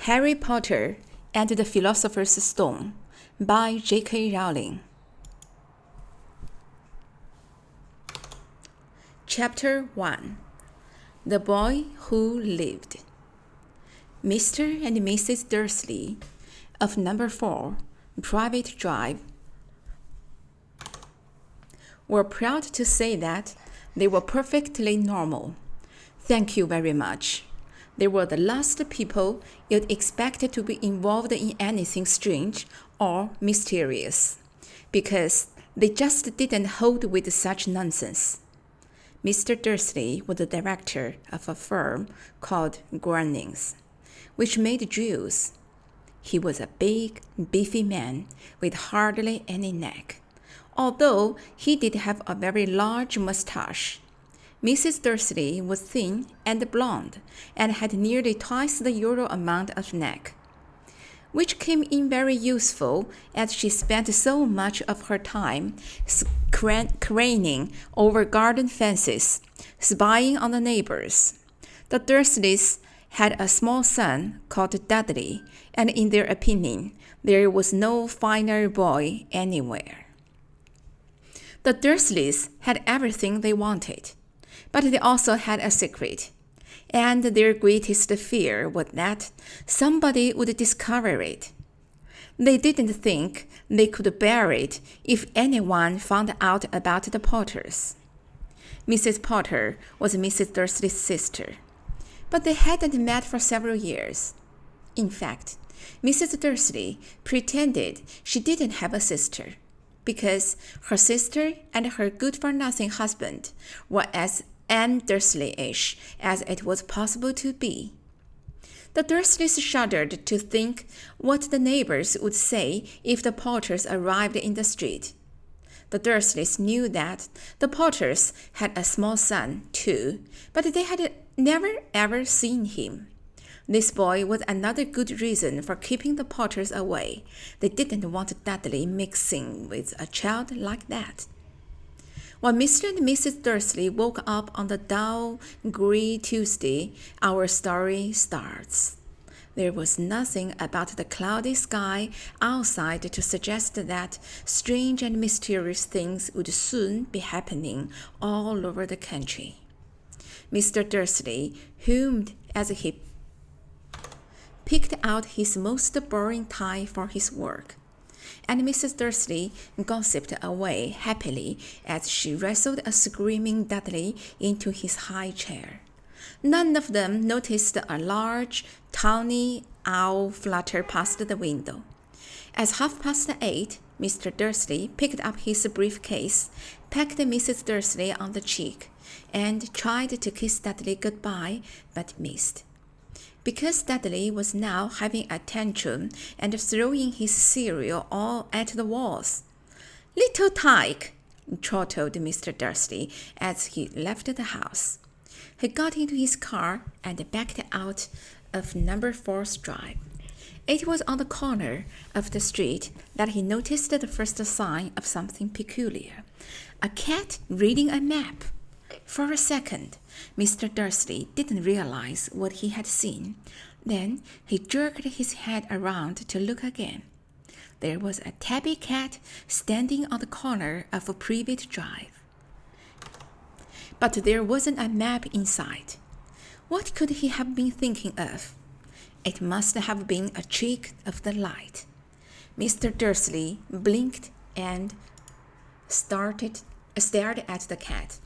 Harry Potter and the Philosopher's Stone by J.K. Rowling. Chapter 1. The Boy Who Lived. Mr. and Mrs. Dursley of Number 4, Private Drive, were proud to say that they were perfectly normal. Thank you very much. They were the last people you'd expect to be involved in anything strange or mysterious, because they just didn't hold with such nonsense. Mr. Dursley was the director of a firm called Grunnings, which made jewels. He was a big, beefy man with hardly any neck, although he did have a very large mustache. Mrs. Dursley was thin and blonde and had nearly twice the usual amount of neck, which came in very useful as she spent so much of her time craning over garden fences, spying on the neighbors. The Dursleys had a small son called Dudley, and in their opinion, there was no finer boy anywhere. The Dursleys had everything they wanted, but they also had a secret, and their greatest fear was that somebody would discover it. They didn't think they could bear it if anyone found out about the Potters. Mrs. Potter was Mrs. Dursley's sister, but they hadn't met for several years. In fact, Mrs. Dursley pretended she didn't have a sister, because her sister and her good-for-nothing husband were as Anne Dursley-ish as it was possible to be. The Dursleys shuddered to think what the neighbors would say if the Potters arrived in the street. The Dursleys knew that the Potters had a small son, too, but they had never ever seen him. This boy was another good reason for keeping the Potters away. They didn't want Dudley mixing with a child like that. When Mr. and Mrs. Dursley woke up on the dull, gray Tuesday, our story starts. There was nothing about the cloudy sky outside to suggest that strange and mysterious things would soon be happening all over the country. Mr. Dursley hummed as he picked out his most boring tie for his work, and Mrs. Dursley gossiped away happily as she wrestled a screaming Dudley into his high chair. None of them noticed a large, tawny owl flutter past the window. As 8:30, Mr. Dursley picked up his briefcase, pecked Mrs. Dursley on the cheek, and tried to kiss Dudley goodbye, but missed. Because Dudley was now having a tantrum and throwing his cereal all at the walls. "Little tyke," chortled Mr. Dursley as he left the house. He got into his car and backed out of Number 4's Drive. It was on the corner of the street that he noticed the first sign of something peculiar: a cat reading a map. For a second, Mr. Dursley didn't realize what he had seen. Then he jerked his head around to look again. There was a tabby cat standing on the corner of a Private Drive. But there wasn't a map in sight. What could he have been thinking of? It must have been a trick of the light. Mr. Dursley blinked and stared at the cat.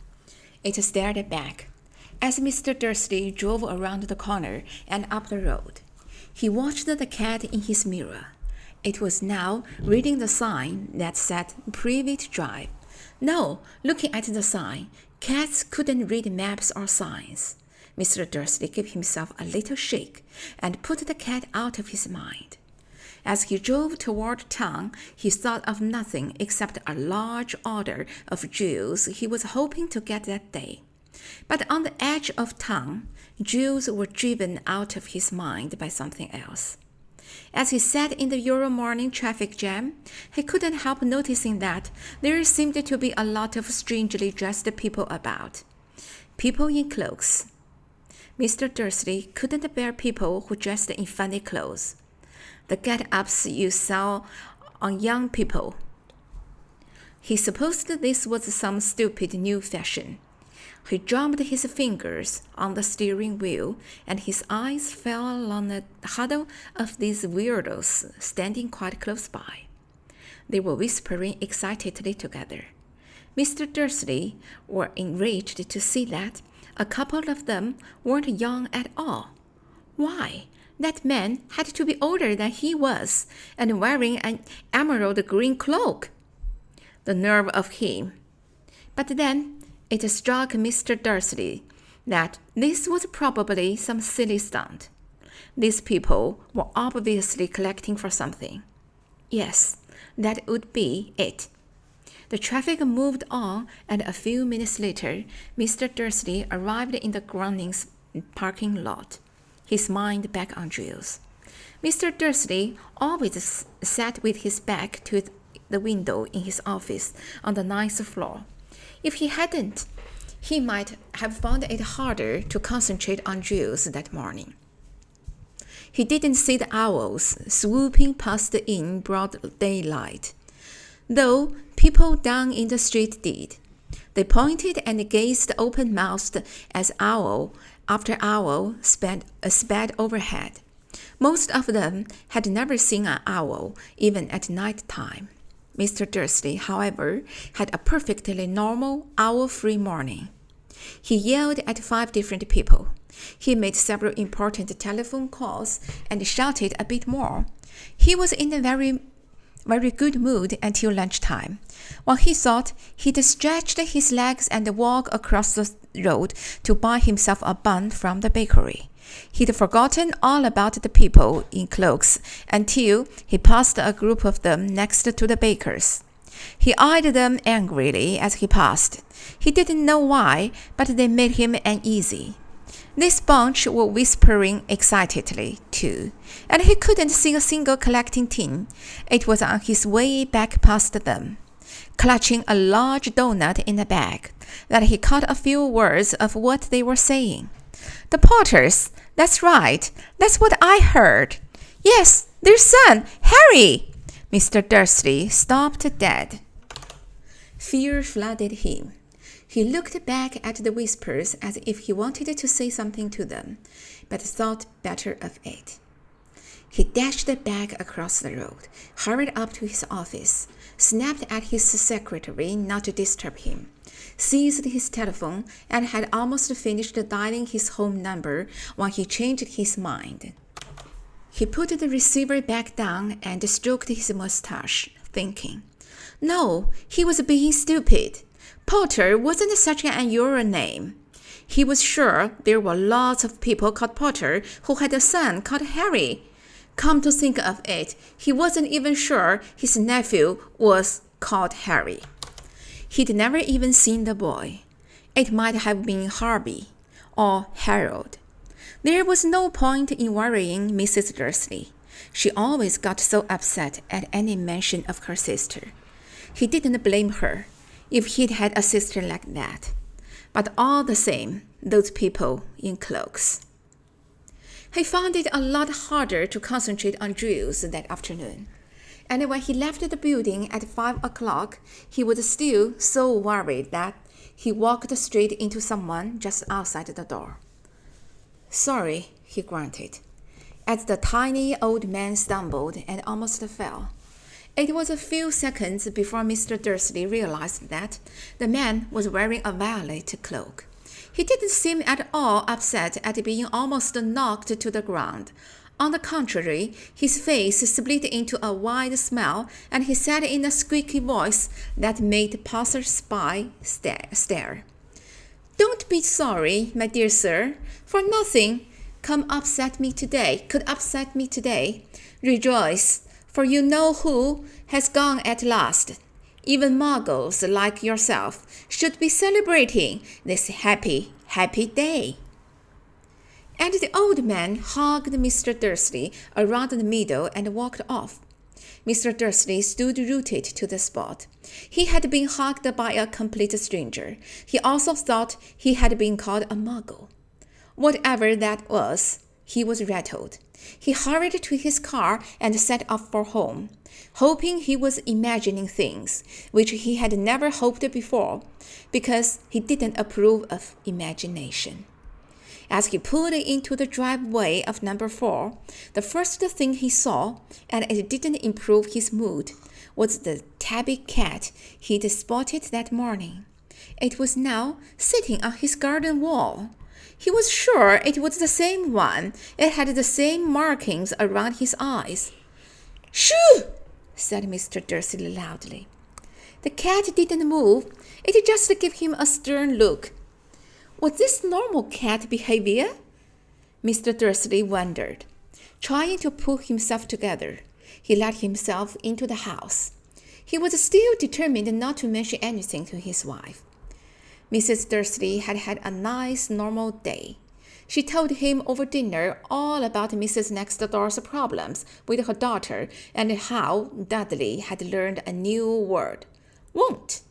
It stared back as Mr. Dursley drove around the corner and up the road. He watched the cat in his mirror. It was now reading the sign that said Private Drive. No, looking at the sign, cats couldn't read maps or signs. Mr. Dursley gave himself a little shake and put the cat out of his mind. As he drove toward town, he thought of nothing except a large order of jewels he was hoping to get that day. But on the edge of town, jewels were driven out of his mind by something else. As he sat in the usual morning traffic jam, he couldn't help noticing that there seemed to be a lot of strangely dressed people about. People in cloaks. Mr. Dursley couldn't bear people who dressed in funny clothes. The get-ups you saw on young people. He supposed this was some stupid new fashion. He drummed his fingers on the steering wheel, and his eyes fell on a huddle of these weirdos standing quite close by. They were whispering excitedly together. Mr. Dursley were enraged to see that a couple of them weren't young at all. Why, that man had to be older than he was, and wearing an emerald green cloak. The nerve of him. But then it struck Mr. Dursley that this was probably some silly stunt. These people were obviously collecting for something. Yes, that would be it. The traffic moved on, and a few minutes later, Mr. Dursley arrived in the Grounings parking lot, his mind back on drills. Mr. Dursley always sat with his back to the window in his office on the 9th floor. If he hadn't, he might have found it harder to concentrate on drills that morning. He didn't see the owls swooping past in broad daylight, though people down in the street did. They pointed and gazed open-mouthed as owl after owl sped overhead. Most of them had never seen an owl, even at night time. Mr. Dursley, however, had a perfectly normal, owl-free morning. He yelled at 5 different people. He made several important telephone calls and shouted a bit more. He was in a very good mood until lunchtime, when he thought he'd stretched his legs and walk across the road to buy himself a bun from the bakery. He'd forgotten all about the people in cloaks until he passed a group of them next to the baker's. He eyed them angrily as he passed. He didn't know why, but they made him uneasy. This bunch were whispering excitedly, too, and he couldn't see a single collecting tin. It was on his way back past them, clutching a large doughnut in a bag, that he caught a few words of what they were saying. The Potters, that's right, that's what I heard. Yes, their son, Harry. Mr. Dursley stopped dead. Fear flooded him. He looked back at the whispers as if he wanted to say something to them, but thought better of it. He dashed back across the road, hurried up to his office, snapped at his secretary not to disturb him, seized his telephone, and had almost finished dialing his home number when he changed his mind. He put the receiver back down and stroked his mustache, thinking, no, he was being stupid. Potter wasn't such an unusual name. He was sure there were lots of people called Potter who had a son called Harry. Come to think of it, he wasn't even sure his nephew was called Harry. He'd never even seen the boy. It might have been Harvey or Harold. There was no point in worrying Mrs. Dursley. She always got so upset at any mention of her sister. He didn't blame her if he'd had a sister like that. But all the same, those people in cloaks. He found it a lot harder to concentrate on drills that afternoon. And when he left the building at 5 o'clock, he was still so worried that he walked straight into someone just outside the door. Sorry, he grunted, as the tiny old man stumbled and almost fell. It was a few seconds before Mr. Dursley realized that the man was wearing a violet cloak. He didn't seem at all upset at being almost knocked to the ground. On the contrary, his face split into a wide smile, and he said in a squeaky voice that made passers-by stare. Don't be sorry, my dear sir, for nothing could upset me today. Rejoice, for you know who has gone at last. Even muggles like yourself should be celebrating this happy, happy day. And the old man hugged Mr. Dursley around the middle and walked off. Mr. Dursley stood rooted to the spot. He had been hugged by a complete stranger. He also thought he had been called a muggle. Whatever that was, he was rattled. He hurried to his car and set off for home, hoping he was imagining things which he had never hoped before, because he didn't approve of imagination. As he pulled into the driveway of number 4, the first thing he saw, and it didn't improve his mood, was the tabby cat he'd spotted that morning. It was now sitting on his garden wall. He was sure it was the same one. It had the same markings around his eyes. "Shoo!" said Mr. Dursley loudly. The cat didn't move. It just gave him a stern look. Was this normal cat behavior? Mr. Dursley wondered. Trying to pull himself together, he let himself into the house. He was still determined not to mention anything to his wife. Mrs. Dursley had had a nice, normal day. She told him over dinner all about Mrs. Next Door's problems with her daughter and how Dudley had learned a new word, won't.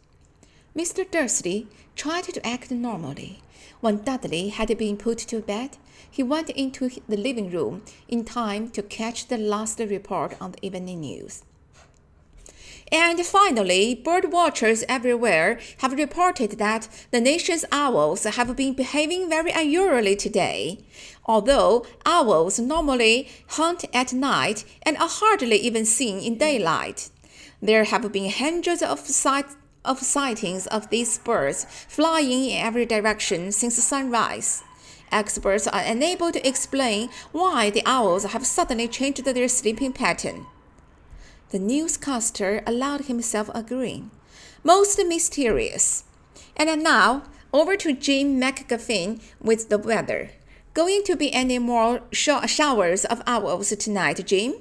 Mr. Dursley tried to act normally. When Dudley had been put to bed, he went into the living room in time to catch the last report on the evening news. And finally, bird watchers everywhere have reported that the nation's owls have been behaving very unusually today. Although owls normally hunt at night and are hardly even seen in daylight, there have been hundreds of sightings of these birds flying in every direction since sunrise. Experts are unable to explain why the owls have suddenly changed their sleeping pattern. The newscaster allowed himself a grin. Most mysterious. And now, over to Jim McGuffin with the weather. Going to be any more showers of owls tonight, Jim?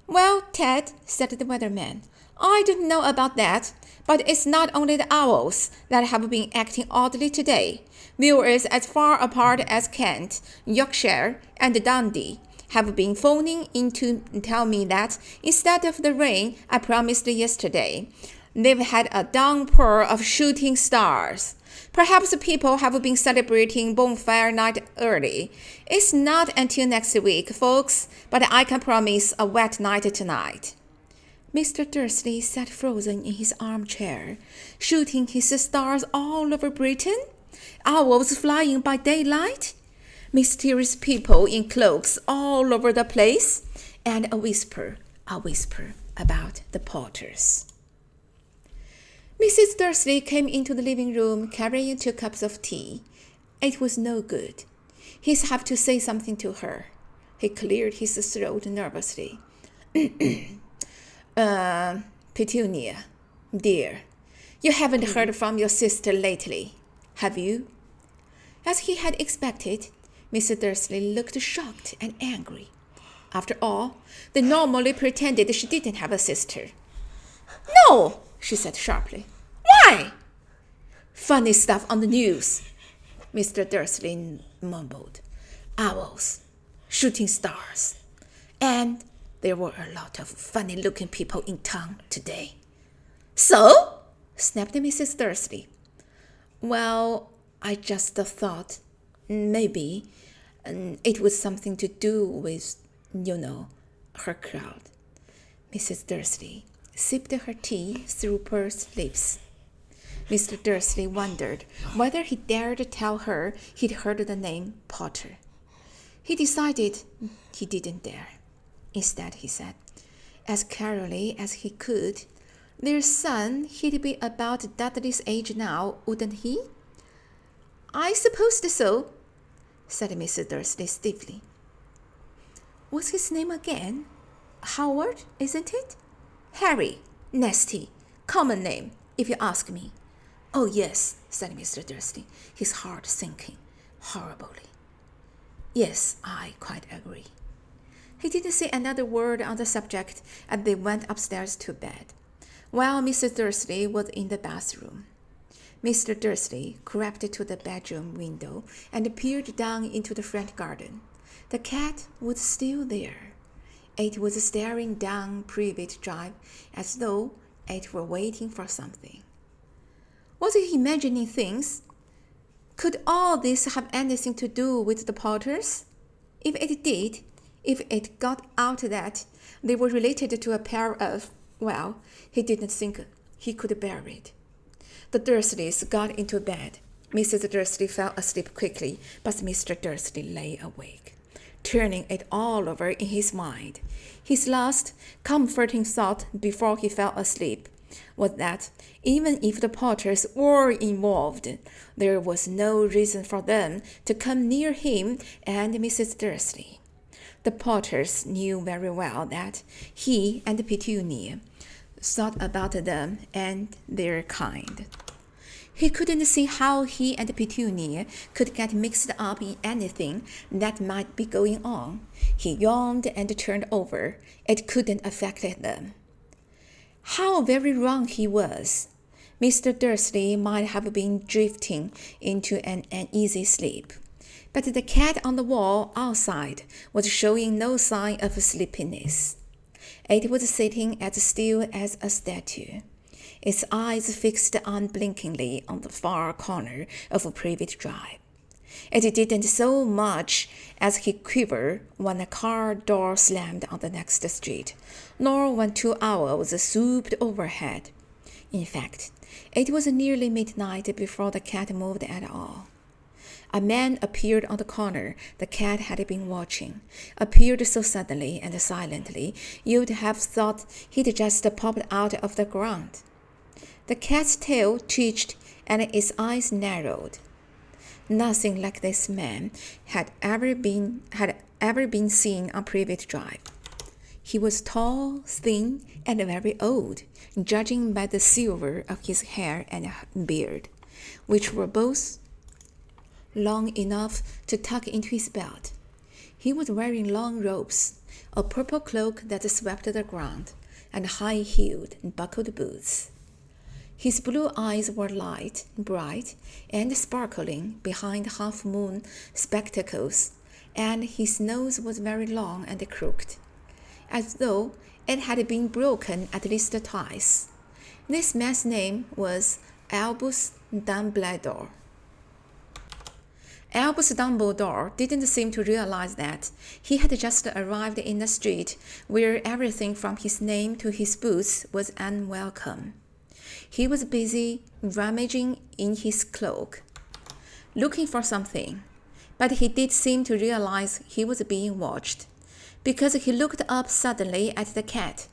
Well, Ted, said the weatherman, I don't know about that, but it's not only the owls that have been acting oddly today. Viewers as far apart as Kent, Yorkshire, and Dundee have been phoning in to tell me that instead of the rain I promised yesterday, they've had a downpour of shooting stars. Perhaps people have been celebrating bonfire night early. It's not until next week, folks, but I can promise a wet night tonight. Mr. Dursley sat frozen in his armchair, shooting his stars all over Britain? Owls flying by daylight? Mysterious people in cloaks all over the place, and a whisper about the Potters. Mrs. Dursley came into the living room carrying 2 cups of tea. It was no good. He'd have to say something to her. He cleared his throat nervously. Petunia, dear, you haven't heard from your sister lately, have you? As he had expected, Mrs. Dursley looked shocked and angry. After all, they normally pretended she didn't have a sister. No, she said sharply. Why? Funny stuff on the news, Mr. Dursley mumbled. Owls, shooting stars, and there were a lot of funny-looking people in town today. So? Snapped Mrs. Dursley. Well, I just thought maybe it was something to do with, her crowd. Mrs. Dursley sipped her tea through pursed lips. Mr. Dursley wondered whether he dared tell her he'd heard the name Potter. He decided he didn't dare. Instead, he said, as carefully as he could, their son, he'd be about Dudley's age now, wouldn't he? I supposed so, said Mrs. Dursley stiffly. What's his name again? Howard, isn't it? Harry. Nasty. Common name, if you ask me. Oh, yes, said Mr. Dursley, his heart sinking horribly. Yes, I quite agree. He didn't say another word on the subject as they went upstairs to bed, while Mrs. Dursley was in the bathroom. Mr. Dursley crept to the bedroom window and peered down into the front garden. The cat was still there. It was staring down Privet Drive as though it were waiting for something. Was he imagining things? Could all this have anything to do with the Potters? If it did, if it got out that they were related to a pair of, well, he didn't think he could bear it. The Dursleys got into bed. Mrs. Dursley fell asleep quickly, but Mr. Dursley lay awake, turning it all over in his mind. His last comforting thought before he fell asleep was that even if the Potters were involved, there was no reason for them to come near him and Mrs. Dursley. The Potters knew very well that he and Petunia thought about them and their kind. He couldn't see how he and Petunia could get mixed up in anything that might be going on. He yawned and turned over. It couldn't affect them. How very wrong he was. Mr. Dursley might have been drifting into an uneasy sleep, but the cat on the wall outside was showing no sign of sleepiness. It was sitting as still as a statue, its eyes fixed unblinkingly on the far corner of Privet Drive. It didn't so much as he quiver when a car door slammed on the next street, nor when 2 owls swooped overhead. In fact, it was nearly midnight before the cat moved at all. A man appeared on the corner the cat had been watching, appeared so suddenly and silently you'd have thought he'd just popped out of the ground. The cat's tail twitched and its eyes narrowed. Nothing like this man had ever been seen on Privet Drive. He was tall, thin, and very old, judging by the silver of his hair and beard, which were both long enough to tuck into his belt. He was wearing long robes, a purple cloak that swept the ground, and high-heeled, buckled boots. His blue eyes were light, bright, and sparkling behind half-moon spectacles, and his nose was very long and crooked, as though it had been broken at least twice. This man's name was Albus Dumbledore. Albus Dumbledore didn't seem to realize that he had just arrived in a street where everything from his name to his boots was unwelcome. He was busy rummaging in his cloak, looking for something, but he did seem to realize he was being watched, because he looked up suddenly at the cat,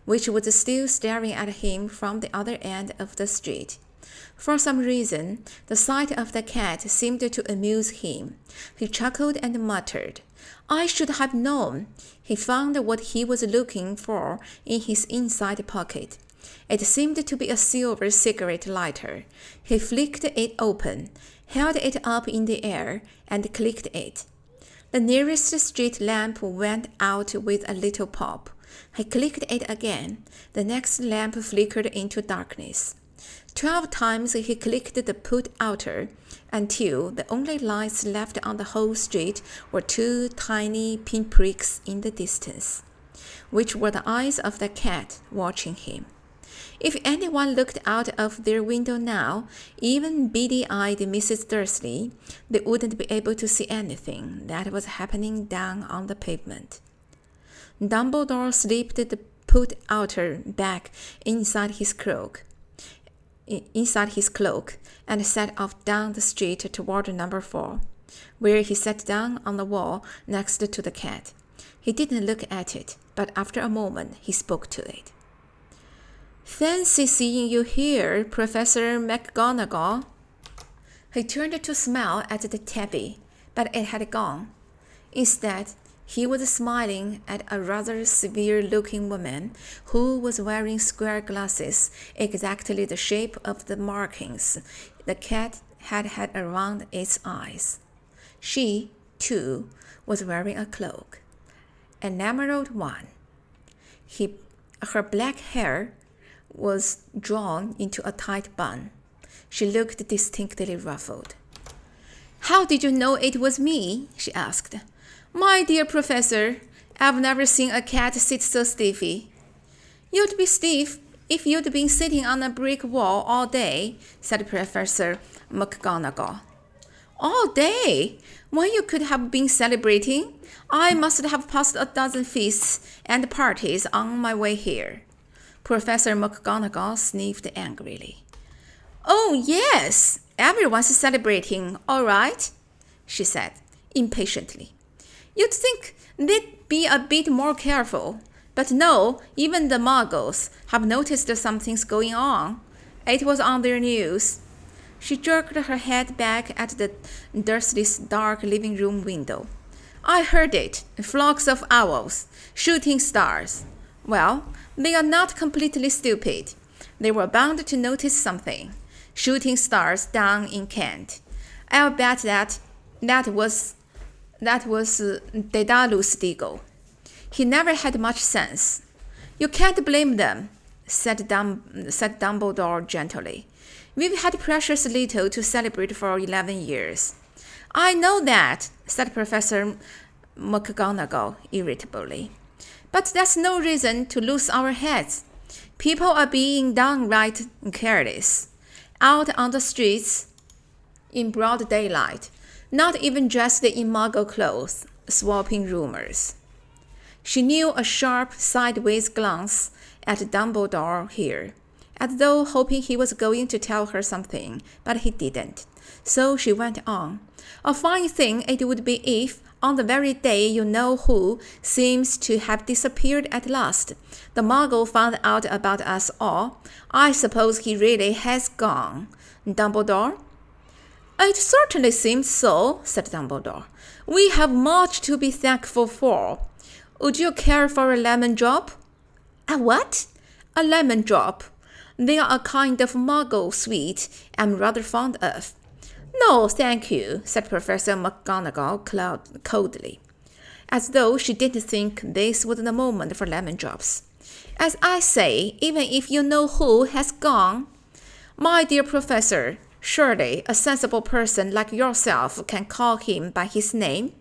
which was still staring at him from the other end of the street. For some reason, the sight of the cat seemed to amuse him. He chuckled and muttered, "I should have known." He found what he was looking for in his inside pocket. It seemed to be a silver cigarette lighter. He flicked it open, held it up in the air, and clicked it. The nearest street lamp went out with a little pop. He clicked it again. The next lamp flickered into darkness. 12 times he clicked the put-outer until the only lights left on the whole street were 2 tiny pinpricks in the distance, which were the eyes of the cat watching him. If anyone looked out of their window now, even beady-eyed Mrs. Dursley, they wouldn't be able to see anything that was happening down on the pavement. Dumbledore slipped the put-outer back inside his cloak, and set off down the street toward number 4, where he sat down on the wall next to the cat. He didn't look at it, but after a moment he spoke to it. "Fancy seeing you here, Professor McGonagall." He turned to smile at the tabby, but it had gone. Instead, he was smiling at a rather severe-looking woman who was wearing square glasses, exactly the shape of the markings the cat had had around its eyes. She, too, was wearing a cloak, an emerald one. Her black hair was drawn into a tight bun. She looked distinctly ruffled. "How did you know it was me?" she asked. "My dear Professor, I've never seen a cat sit so stiffy." "You'd be stiff if you'd been sitting on a brick wall all day," said Professor McGonagall. All day? When you could have been celebrating? I must have passed a dozen feasts and parties on my way here. Professor McGonagall sniffed angrily. Oh, yes, everyone's celebrating, all right, she said impatiently. You'd think they'd be a bit more careful. But no, even the muggles have noticed something's going on. It was on their news. She jerked her head back at the Dursleys' dark living room window. I heard it. Flocks of owls. Shooting stars. Well, they are not completely stupid. They were bound to notice something. Shooting stars down in Kent. I'll bet that was Daedalus Diggle. He never had much sense. You can't blame them, said Dumbledore gently. We've had precious little to celebrate for 11 years. I know that, said Professor McGonagall irritably. But that's no reason to lose our heads. People are being downright careless. Out on the streets in broad daylight, not even dressed in muggle clothes, swapping rumors. She knew a sharp sideways glance at Dumbledore here, as though hoping he was going to tell her something, but he didn't. So she went on. A fine thing it would be if, on the very day you-know-who seems to have disappeared at last, the Muggle found out about us all. I suppose he really has gone. Dumbledore? It certainly seems so, said Dumbledore. We have much to be thankful for. Would you care for a lemon drop? A what? A lemon drop. They are a kind of muggle sweet I'm rather fond of. No, thank you, said Professor McGonagall coldly, as though she didn't think this was the moment for lemon drops. As I say, even if you-know-who has gone, my dear Professor, surely a sensible person like yourself can call him by his name.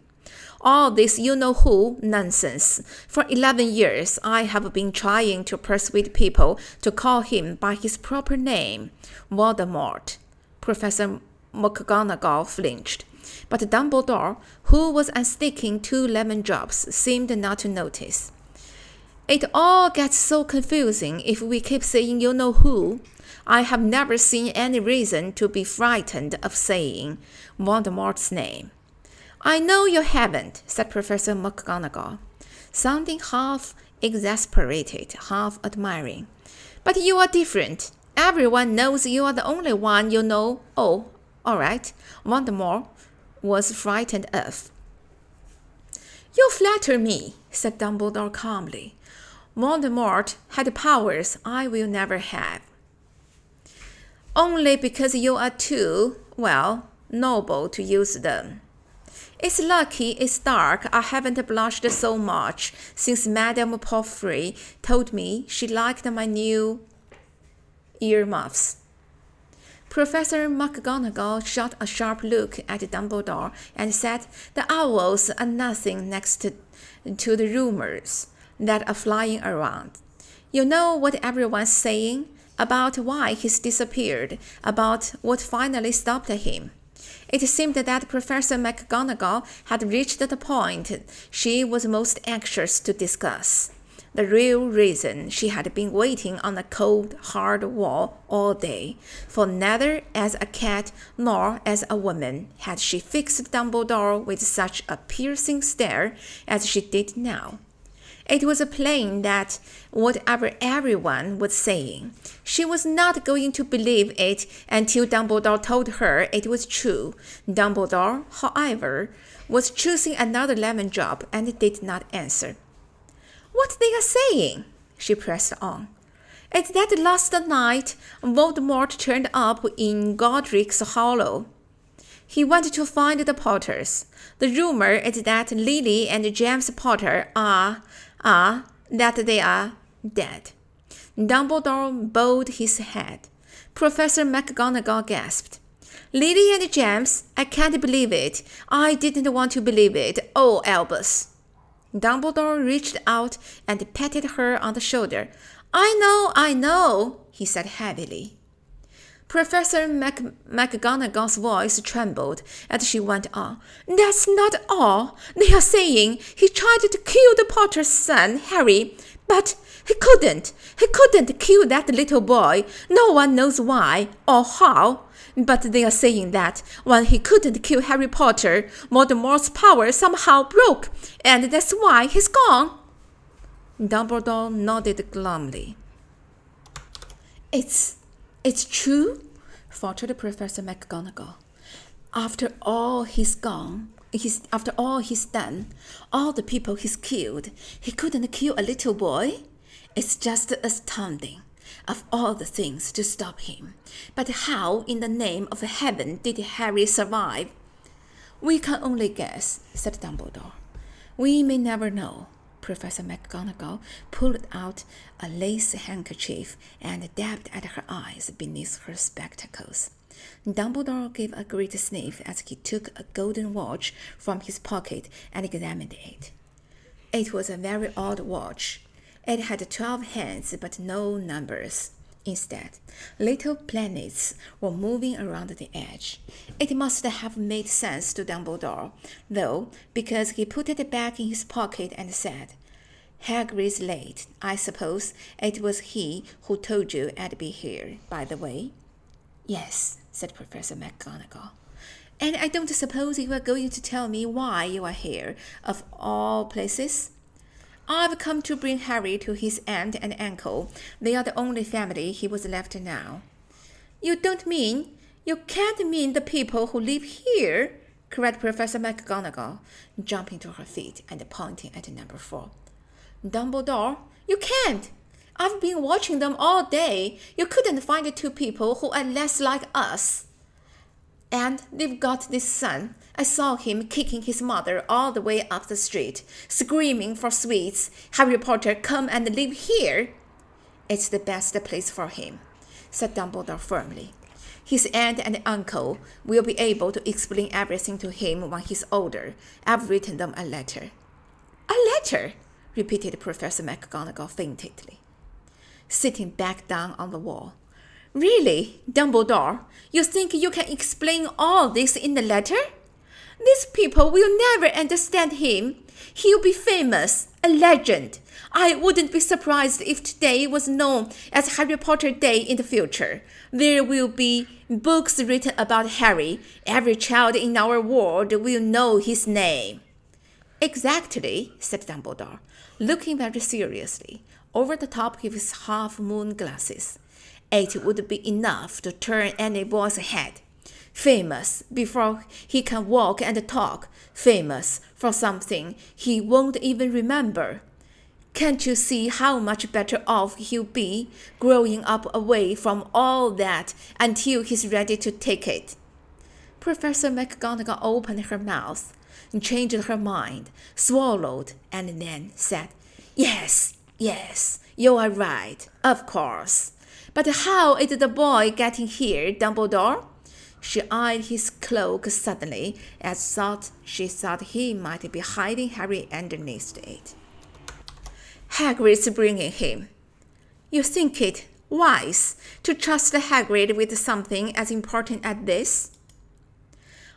All this you-know-who nonsense. For 11 years, I have been trying to persuade people to call him by his proper name, Voldemort. Professor McGonagall flinched, but Dumbledore, who was unsticking 2 lemon drops, seemed not to notice. It all gets so confusing if we keep saying you-know-who. I have never seen any reason to be frightened of saying Voldemort's name. I know you haven't, said Professor McGonagall, sounding half exasperated, half admiring. But you are different. Everyone knows you are the only one you know. Oh, all right, Voldemort was frightened of. You flatter me, said Dumbledore calmly. Voldemort had powers I will never have. Only because you are too, noble to use them. It's lucky it's dark. I haven't blushed so much since Madame Pomfrey told me she liked my new earmuffs. Professor McGonagall shot a sharp look at Dumbledore and said, The owls are nothing next to the rumors that are flying around. You know what everyone's saying about why he's disappeared, about what finally stopped him. It seemed that Professor McGonagall had reached the point she was most anxious to discuss. The real reason she had been waiting on the cold, hard wall all day, for neither as a cat nor as a woman had she fixed Dumbledore with such a piercing stare as she did now. It was plain that, whatever everyone was saying, she was not going to believe it until Dumbledore told her it was true. Dumbledore, however, was choosing another lemon drop and did not answer. What they are saying, she pressed on, is that last night Voldemort turned up in Godric's Hollow. He went to find the Potters. The rumor is that Lily and James Potter that they are dead. Dumbledore bowed his head. Professor McGonagall gasped. Lily and James, I can't believe it. I didn't want to believe it. Oh, Albus. Dumbledore reached out and patted her on the shoulder. I know, he said heavily. Professor McGonagall's voice trembled as she went on. That's not all. They are saying he tried to kill the Potter's son, Harry, but he couldn't. He couldn't kill that little boy. No one knows why or how. But they are saying that when he couldn't kill Harry Potter, Voldemort's power somehow broke, and that's why he's gone. Dumbledore nodded glumly. It's true, faltered Professor McGonagall. After all he's done, all the people he's killed, he couldn't kill a little boy? It's just astounding. Of all the things to stop him. But how in the name of heaven did Harry survive? We can only guess, said Dumbledore. We may never know. Professor McGonagall pulled out a lace handkerchief and dabbed at her eyes beneath her spectacles. Dumbledore gave a great sniff as he took a golden watch from his pocket and examined it. It was a very odd watch. It had 12 hands but no numbers. Instead, little planets were moving around the edge. It must have made sense to Dumbledore, though, because he put it back in his pocket and said, Hagrid's late. I suppose it was he who told you I'd be here, by the way. Yes, said Professor McGonagall. And I don't suppose you are going to tell me why you are here, of all places? I've come to bring Harry to his aunt and uncle. They are the only family he was left now. You can't mean the people who live here, cried Professor McGonagall, jumping to her feet and pointing at number 4. Dumbledore, you can't. I've been watching them all day. You couldn't find 2 people who are less like us. And they've got this son. I saw him kicking his mother all the way up the street, screaming for sweets. Harry Potter, come and live here. It's the best place for him, said Dumbledore firmly. His aunt and uncle will be able to explain everything to him when he's older. I've written them a letter. A letter? Repeated Professor McGonagall faintly, sitting back down on the wall. Really, Dumbledore, you think you can explain all this in the letter? These people will never understand him. He'll be famous, a legend. I wouldn't be surprised if today was known as Harry Potter Day in the future. There will be books written about Harry. Every child in our world will know his name. Exactly, said Dumbledore, looking very seriously over the top of his half-moon glasses. It would be enough to turn any boy's head. Famous before he can walk and talk. Famous for something he won't even remember. Can't you see how much better off he'll be growing up away from all that until he's ready to take it? Professor McGonagall opened her mouth, changed her mind, swallowed, and then said, Yes, you are right, of course. But how is the boy getting here, Dumbledore? She eyed his cloak suddenly, as she thought he might be hiding Harry underneath it. Hagrid's bringing him. You think it wise to trust Hagrid with something as important as this?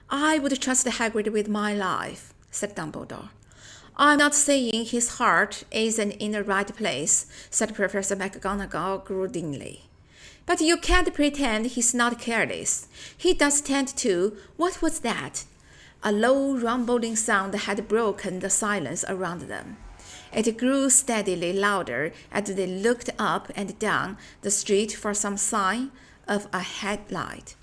I would trust Hagrid with my life, said Dumbledore. I'm not saying his heart isn't in the right place, said Professor McGonagall grudgingly. But you can't pretend he's not careless. He does tend to. What was that? A low, rumbling sound had broken the silence around them. It grew steadily louder as they looked up and down the street for some sign of a headlight.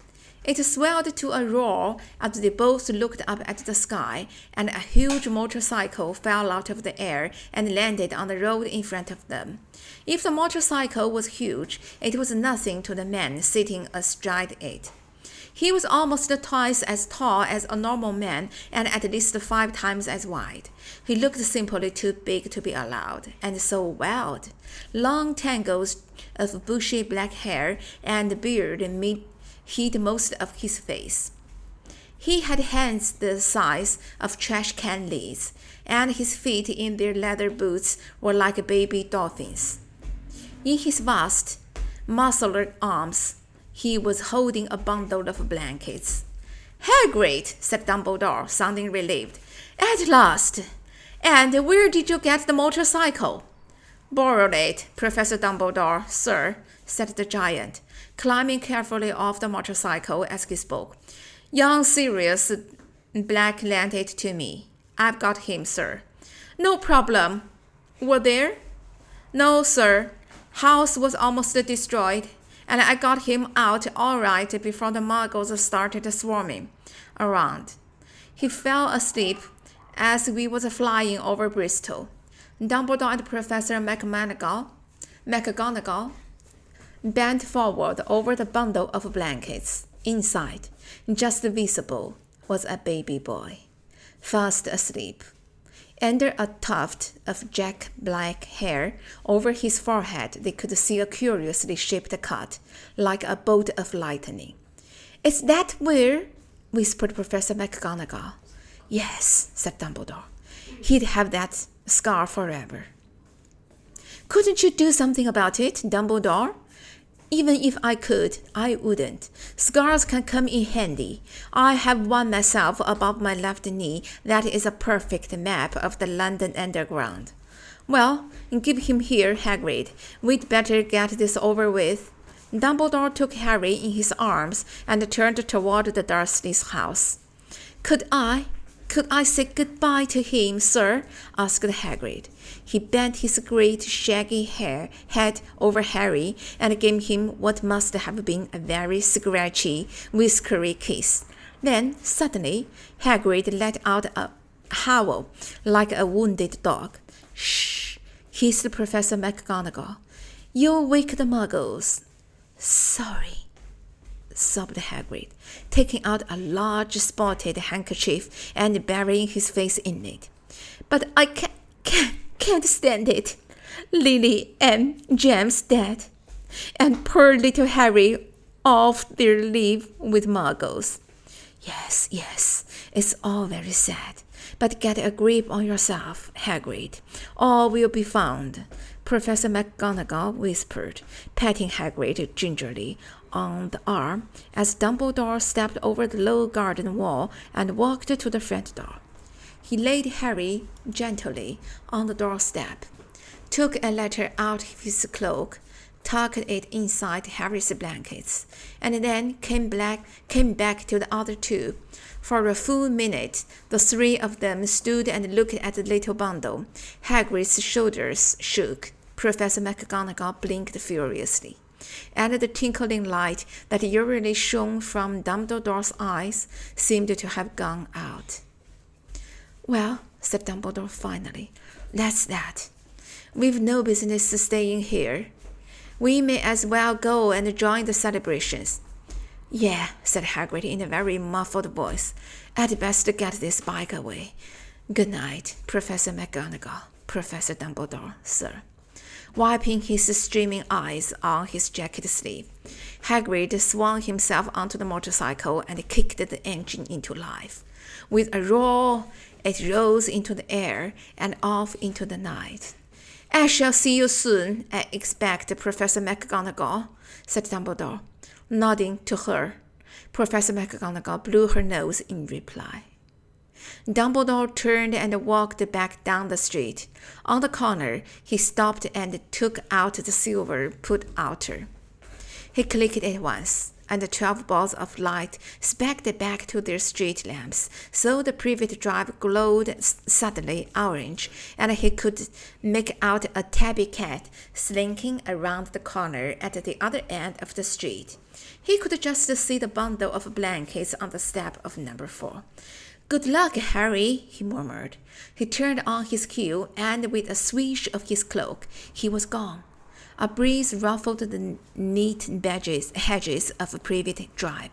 It swelled to a roar as they both looked up at the sky, and a huge motorcycle fell out of the air and landed on the road in front of them. If the motorcycle was huge, it was nothing to the man sitting astride it. He was almost twice as tall as a normal man and at least 5 times as wide. He looked simply too big to be allowed, and so wild. Long tangles of bushy black hair and beard hid most of his face. He had hands the size of trash can lids, and his feet in their leather boots were like baby dolphins. In his vast, muscular arms, He was holding a bundle of blankets. "Hagrid," said Dumbledore, sounding relieved. "At last! And where did you get the motorcycle?" "Borrowed it, Professor Dumbledore, sir," said the giant, climbing carefully off the motorcycle as he spoke. "Young Sirius Black lent it to me. I've got him, sir." "No problem. Were there?" "No, sir. House was almost destroyed, and I got him out all right before the muggles started swarming around. He fell asleep as we was flying over Bristol." Dumbledore and Professor McGonagall bent forward over the bundle of blankets. Inside, just visible, was a baby boy, fast asleep. Under a tuft of jet black hair over his forehead, they could see a curiously shaped cut, like a bolt of lightning. "Is that where?" whispered Professor McGonagall. "Yes," said Dumbledore. "He'd have that scar forever." "Couldn't you do something about it, Dumbledore?" "Even if I could, I wouldn't. Scars can come in handy. I have one myself above my left knee that is a perfect map of the London Underground." "Well, give him here, Hagrid. We'd better get this over with." Dumbledore took Harry in his arms and turned toward the Dursleys' house. Could I say goodbye to him, sir?" asked Hagrid. He bent his great shaggy head over Harry and gave him what must have been a very scratchy, whiskery kiss. Then, suddenly, Hagrid let out a howl like a wounded dog. "Shh!" hissed Professor McGonagall. "You'll wake the muggles." "Sorry," sobbed Hagrid, taking out a large spotted handkerchief and burying his face in it. "But I can't stand it. Lily and Jam's dead, and poor little Harry off their leave with muggles." Yes, it's all very sad. But get a grip on yourself, Hagrid. All will be found," Professor McGonagall whispered, patting Hagrid gingerly on the arm as Dumbledore stepped over the low garden wall and walked to the front door. He laid Harry gently on the doorstep, took a letter out of his cloak, tucked it inside Harry's blankets, and then came back to the other two. For a full minute, the three of them stood and looked at the little bundle. Hagrid's shoulders shook. Professor McGonagall blinked furiously, and the twinkling light that usually shone from Dumbledore's eyes seemed to have gone out. "Well," said Dumbledore finally, "that's that. We've no business staying here. We may as well go and join the celebrations." "Yeah," said Hagrid in a very muffled voice. "I'd best get this bike away. Good night, Professor McGonagall, Professor Dumbledore, sir." Wiping his streaming eyes on his jacket sleeve, Hagrid swung himself onto the motorcycle and kicked the engine into life. With a roar, it rose into the air and off into the night. "I shall see you soon, I expect, Professor McGonagall," said Dumbledore, nodding to her. Professor McGonagall blew her nose in reply. Dumbledore turned and walked back down the street. On the corner, he stopped and took out the silver put-outer. He clicked it once, and the 12 balls of light specked back to their street lamps, so the privet drive glowed suddenly orange, and he could make out a tabby cat slinking around the corner at the other end of the street. He could just see the bundle of blankets on the step of number 4. "Good luck, Harry," he murmured. He turned on his heel, and with a swish of his cloak, he was gone. A breeze ruffled the neat hedges of Privet Drive,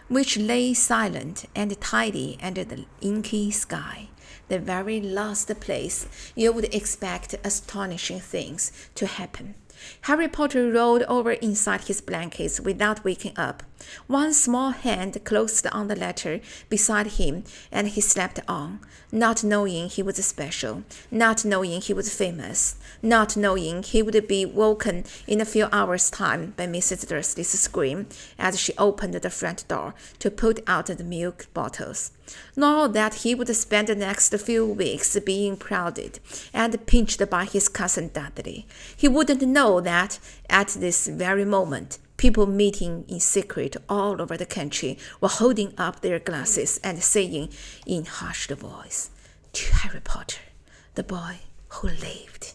which lay silent and tidy under the inky sky, the very last place you would expect astonishing things to happen. Harry Potter rolled over inside his blankets without waking up. One small hand closed on the letter beside him, and he slept on, not knowing he was special, not knowing he was famous, not knowing he would be woken in a few hours' time by Mrs. Dursley's scream as she opened the front door to put out the milk bottles, nor that he would spend the next few weeks being prodded and pinched by his cousin Dudley. He wouldn't know that at this very moment, people meeting in secret all over the country were holding up their glasses and saying in hushed voice, "To Harry Potter, the boy who lived."